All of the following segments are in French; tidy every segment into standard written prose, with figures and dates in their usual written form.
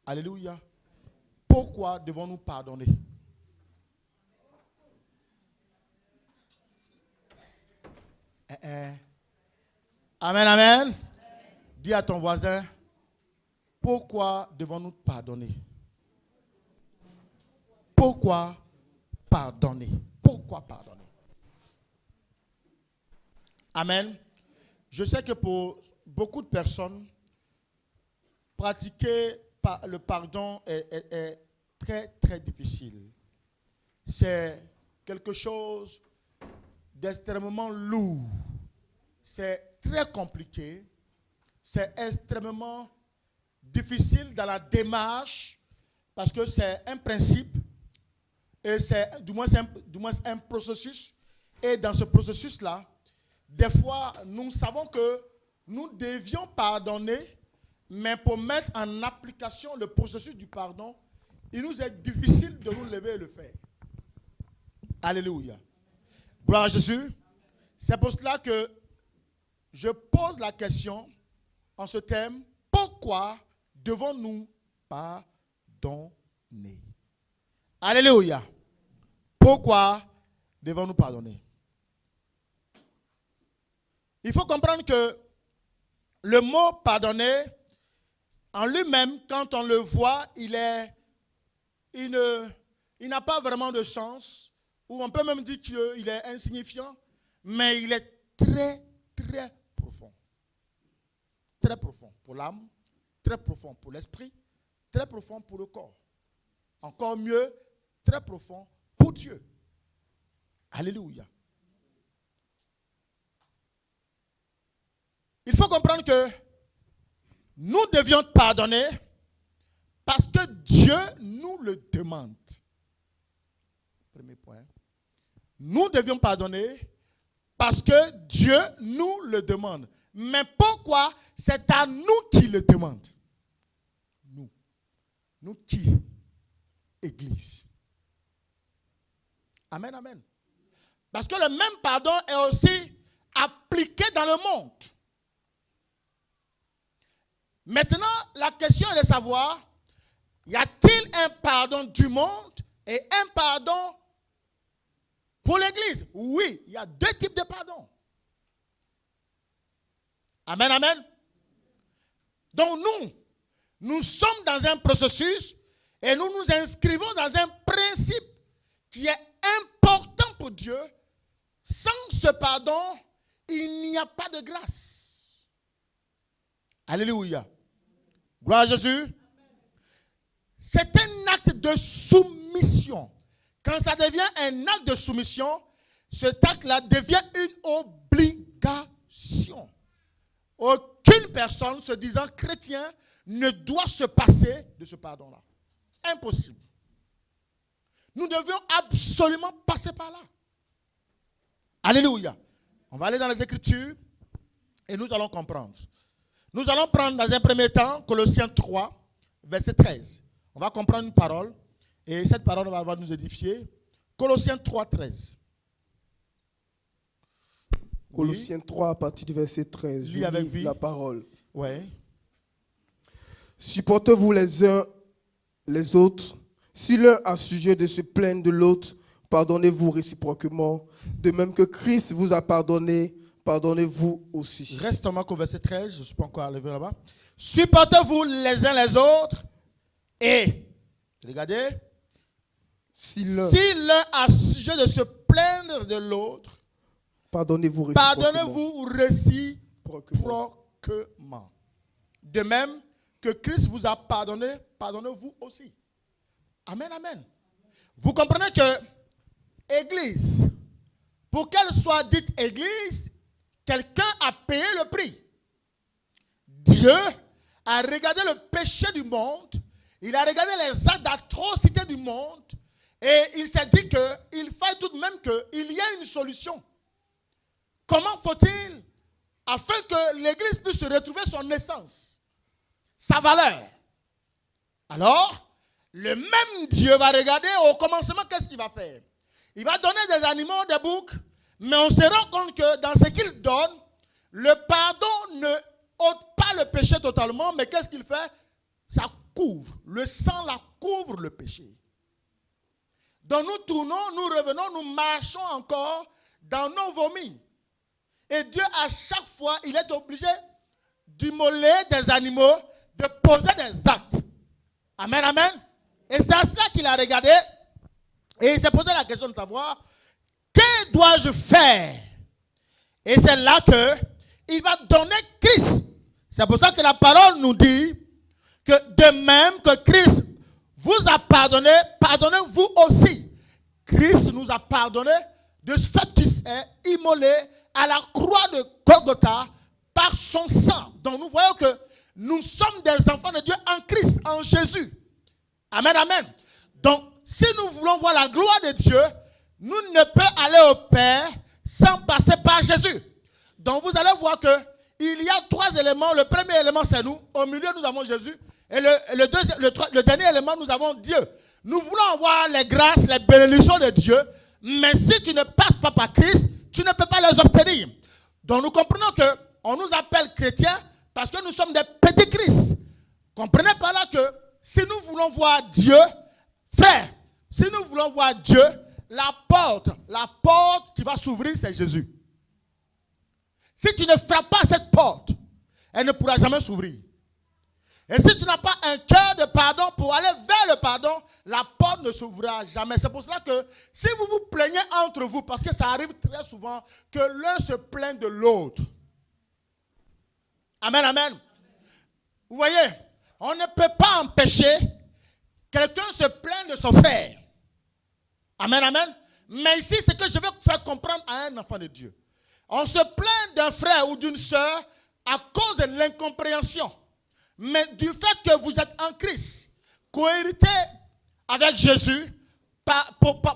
Alléluia. Pourquoi devons-nous pardonner? Amen, amen. Dis à ton voisin, pourquoi devons-nous pardonner? Pourquoi pardonner? Pourquoi pardonner? Amen. Je sais que pour beaucoup de personnes, pratiquer le pardon est très, très difficile. C'est quelque chose d'extrêmement lourd. C'est très compliqué. C'est extrêmement difficile dans la démarche parce que c'est un principe et c'est du moins un processus. Et dans ce processus-là, des fois, nous savons que nous devions pardonner, mais pour mettre en application le processus du pardon, il nous est difficile de nous lever et le faire. Alléluia. Gloire à Jésus. C'est pour cela que je pose la question en ce thème, pourquoi devons-nous pardonner? Alléluia. Pourquoi devons-nous pardonner? Il faut comprendre que le mot pardonner, en lui-même, quand on le voit, il n'a pas vraiment de sens, ou on peut même dire qu'il est insignifiant, mais il est très, très profond. Très profond pour l'âme, très profond pour l'esprit, très profond pour le corps. Encore mieux, très profond pour Dieu. Alléluia. Il faut comprendre que nous devions pardonner parce que Dieu nous le demande. Premier point. Nous devions pardonner parce que Dieu nous le demande. Mais pourquoi? C'est à nous qui le demande. Nous. Nous qui? Église. Amen, amen. Parce que le même pardon est aussi appliqué dans le monde. Maintenant, la question est de savoir, y a-t-il un pardon du monde et un pardon pour l'Église? Oui, il y a deux types de pardon. Amen, amen. Donc nous sommes dans un processus et nous nous inscrivons dans un principe qui est important pour Dieu. Sans ce pardon, il n'y a pas de grâce. Alléluia. Gloire à Jésus. C'est un acte de soumission. Quand ça devient un acte de soumission, cet acte-là devient une obligation. Aucune personne se disant chrétien ne doit se passer de ce pardon-là. Impossible. Nous devions absolument passer par là. Alléluia. On va aller dans les Écritures et nous allons comprendre. Nous allons prendre dans un premier temps Colossiens 3, verset 13. On va comprendre une parole et cette parole va nous édifier. Colossiens 3, 13. Colossiens oui. 3, à partir du verset 13. Lis avec vie. La parole. Ouais. Supportez-vous les uns les autres. Si l'un a sujet de se plaindre de l'autre, pardonnez-vous réciproquement. De même que Christ vous a pardonné, pardonnez-vous aussi. Reste en au verset 13, je ne suis pas encore arrivé là-bas. Supportez-vous les uns les autres et, regardez, si l'un a sujet de se plaindre de l'autre, pardonnez-vous réciproquement. De même que Christ vous a pardonné, pardonnez-vous aussi. Amen, amen. Vous comprenez que Église, pour qu'elle soit dite Église, quelqu'un a payé le prix. Dieu a regardé le péché du monde, il a regardé les actes d'atrocité du monde et il s'est dit qu'il fallait tout de même qu'il y ait une solution. Comment faut-il, afin que l'Église puisse retrouver son essence, sa valeur? Alors, le même Dieu va regarder au commencement qu'est-ce qu'il va faire. Il va donner des animaux, des boucs, mais on se rend compte que dans ce qu'il donne, le pardon ne ôte pas le péché totalement, mais qu'est-ce qu'il fait? Ça couvre. Le sang la couvre le péché. Donc nous tournons, nous revenons, nous marchons encore dans nos vomis. Et Dieu, à chaque fois, il est obligé d'immoler des animaux, de poser des actes. Amen, amen. Et c'est à cela qu'il a regardé. Et il s'est posé la question de savoir, que dois-je faire? Et c'est là qu'il va donner Christ. C'est pour ça que la parole nous dit que de même que Christ vous a pardonné, pardonnez-vous aussi. Christ nous a pardonné de ce fait qu'il s'est immolé à la croix de Golgotha par son sang. Donc nous voyons que nous sommes des enfants de Dieu en Christ, en Jésus. Amen, amen. Donc si nous voulons voir la gloire de Dieu, nous ne pouvons aller au Père sans passer par Jésus. Donc vous allez voir que il y a 3 éléments. Le premier élément, c'est nous. Au milieu, nous avons Jésus. Et le dernier élément, nous avons Dieu. Nous voulons avoir les grâces, les bénédictions de Dieu. Mais si tu ne passes pas par Christ, tu ne peux pas les obtenir. Donc nous comprenons qu'on nous appelle chrétiens parce que nous sommes des petits Christ. Comprenez par là que si nous voulons voir Dieu, frère, si nous voulons voir Dieu, la porte qui va s'ouvrir, c'est Jésus. Si tu ne frappes pas cette porte, elle ne pourra jamais s'ouvrir. Et si tu n'as pas un cœur de pardon pour aller vers le pardon, la porte ne s'ouvrira jamais. C'est pour cela que si vous vous plaignez entre vous, parce que ça arrive très souvent que l'un se plaint de l'autre. Amen, amen. Vous voyez, on ne peut pas empêcher quelqu'un se plaindre de son frère. Amen, amen. Mais ici, c'est que je veux faire comprendre à un enfant de Dieu. On se plaint d'un frère ou d'une sœur à cause de l'incompréhension. Mais du fait que vous êtes en Christ, cohérité avec Jésus,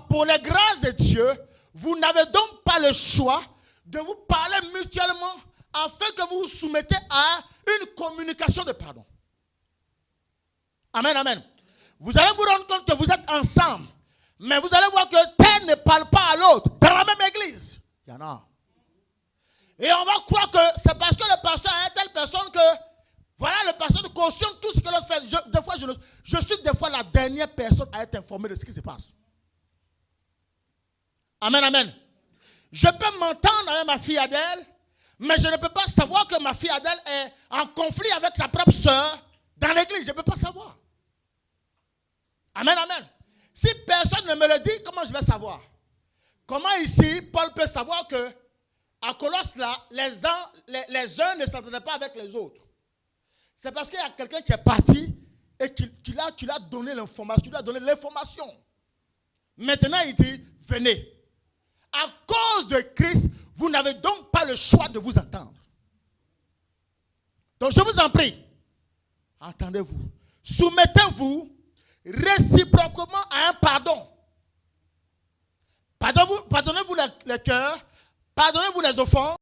pour les grâces de Dieu, vous n'avez donc pas le choix de vous parler mutuellement afin que vous vous soumettez à une communication de pardon. Amen, amen. Vous allez vous rendre compte que vous êtes ensemble, mais vous allez voir que tel ne parle pas à l'autre dans la même église. Il y en a. Et on va croire que c'est parce que le pasteur est telle personne que, voilà, le pasteur cautionne tout ce que l'autre fait. Je suis des fois la dernière personne à être informée de ce qui se passe. Amen, amen. Je peux m'entendre avec ma fille Adèle, mais je ne peux pas savoir que ma fille Adèle est en conflit avec sa propre soeur dans l'église. Je ne peux pas savoir. Amen, amen. Si personne ne me le dit, comment je vais savoir? Comment ici, Paul peut savoir que à Colosse, là, les uns ne s'entendaient pas avec les autres. C'est parce qu'il y a quelqu'un qui est parti et tu l'as donné l'information. Tu lui as donné l'information. Maintenant, il dit, venez. À cause de Christ, vous n'avez donc pas le choix de vous entendre. Donc, je vous en prie, entendez-vous. Soumettez-vous réciproquement à un pardon. Pardonnez-vous les cœurs. Pardonnez-vous les offenses.